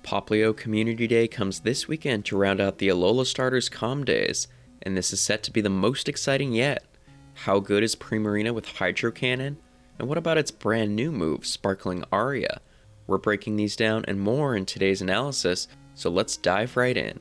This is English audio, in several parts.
Popplio Community Day comes this weekend to round out the Alola Starter's Calm Days, and this is set to be the most exciting yet. How good is Primarina with Hydro Cannon? And what about its brand new move, Sparkling Aria? We're breaking these down and more in today's analysis, so let's dive right in.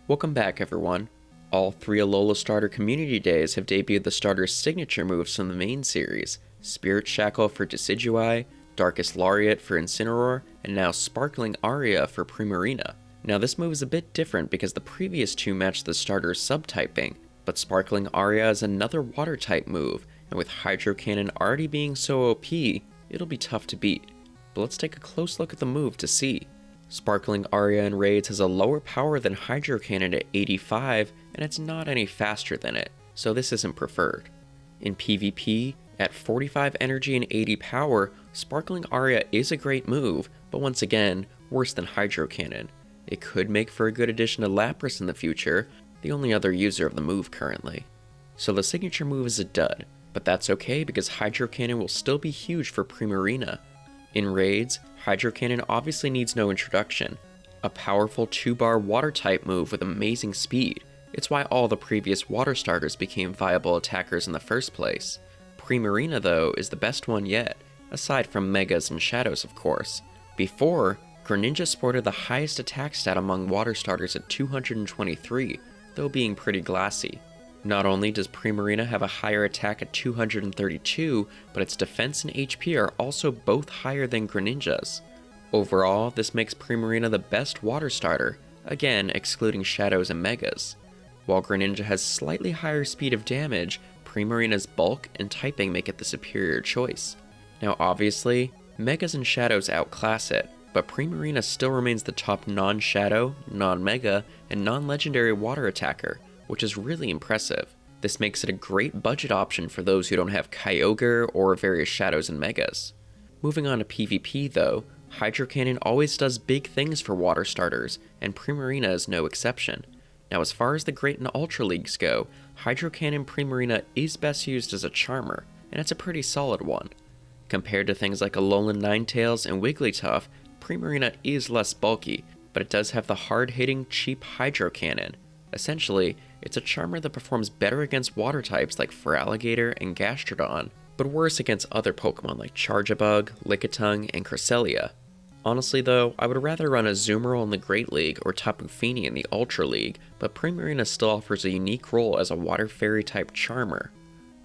Welcome back everyone. All three Alola Starter Community Days have debuted the starter's signature moves from the main series, Spirit Shackle for Decidueye, Darkest Lariat for Incineroar, and now Sparkling Aria for Primarina. Now this move is a bit different because the previous two matched the starter's subtyping, but Sparkling Aria is another water type move, and with Hydro Cannon already being so OP, it'll be tough to beat. But let's take a close look at the move to see. Sparkling Aria in raids has a lower power than Hydro Cannon at 85, and it's not any faster than it, so this isn't preferred. In PvP, at 45 energy and 80 power, Sparkling Aria is a great move, but once again, worse than Hydro Cannon. It could make for a good addition to Lapras in the future, the only other user of the move currently. So the signature move is a dud, but that's okay because Hydro Cannon will still be huge for Primarina. In raids, Hydro Cannon obviously needs no introduction. A powerful 2-bar water type move with amazing speed. It's why all the previous water starters became viable attackers in the first place. Primarina though is the best one yet, aside from Megas and Shadows of course. Before, Greninja sported the highest attack stat among water starters at 223, though being pretty glassy. Not only does Primarina have a higher attack at 232, but its defense and HP are also both higher than Greninja's. Overall, this makes Primarina the best water starter, again excluding Shadows and Megas. While Greninja has slightly higher speed of damage, Primarina's bulk and typing make it the superior choice. Now obviously, Megas and Shadows outclass it, but Primarina still remains the top non-Shadow, non-Mega, and non-legendary water attacker, which is really impressive. This makes it a great budget option for those who don't have Kyogre or various Shadows and Megas. Moving on to PvP though, Hydro Cannon always does big things for water starters, and Primarina is no exception. Now as far as the Great and Ultra Leagues go, Hydro Cannon Primarina is best used as a charmer, and it's a pretty solid one. Compared to things like Alolan Ninetales and Wigglytuff, Primarina is less bulky, but it does have the hard-hitting, cheap Hydro Cannon. Essentially, it's a charmer that performs better against water types like Feraligatr and Gastrodon, but worse against other Pokemon like Charjabug, Lickitung, and Cresselia. Honestly though, I would rather run a Azumarill in the Great League or Tapu Fini in the Ultra League, but Primarina still offers a unique role as a Water Fairy type charmer.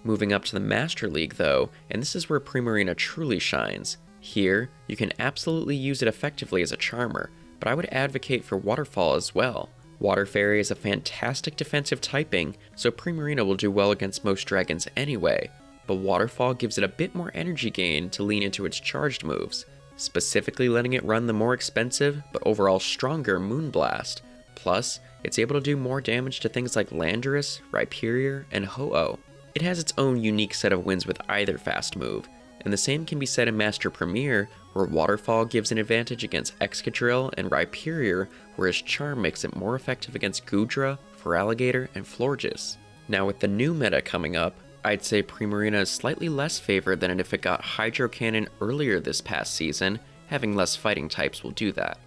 Moving up to the Master League though, and this is where Primarina truly shines. Here, you can absolutely use it effectively as a charmer, but I would advocate for Waterfall as well. Water Fairy is a fantastic defensive typing, so Primarina will do well against most dragons anyway, but Waterfall gives it a bit more energy gain to lean into its charged moves, specifically letting it run the more expensive but overall stronger Moonblast. Plus, it's able to do more damage to things like Landorus, Rhyperior, and Ho-Oh. It has its own unique set of wins with either fast move, and the same can be said in Master Premier, where Waterfall gives an advantage against Excadrill and Rhyperior, whereas Charm makes it more effective against Goodra, Feraligatr, and Florges. Now with the new meta coming up, I'd say Primarina is slightly less favored than if it got Hydro Cannon earlier this past season. Having less fighting types will do that.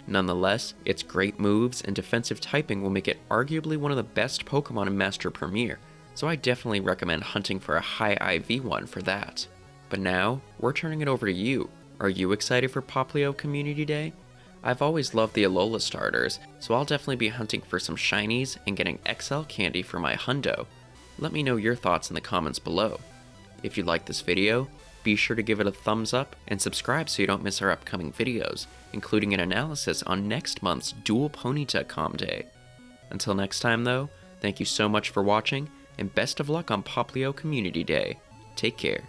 Nonetheless, its great moves and defensive typing will make it arguably one of the best Pokemon in Master Premier, so I definitely recommend hunting for a high IV one for that. But now, we're turning it over to you. Are you excited for Popplio Community Day? I've always loved the Alola starters, so I'll definitely be hunting for some shinies and getting XL candy for my hundo. Let me know your thoughts in the comments below. If you like this video, be sure to give it a thumbs up and subscribe so you don't miss our upcoming videos, including an analysis on next month's Dual Ponyta Calm Day. Until next time though, thank you so much for watching, and best of luck on Popplio Community Day. Take care.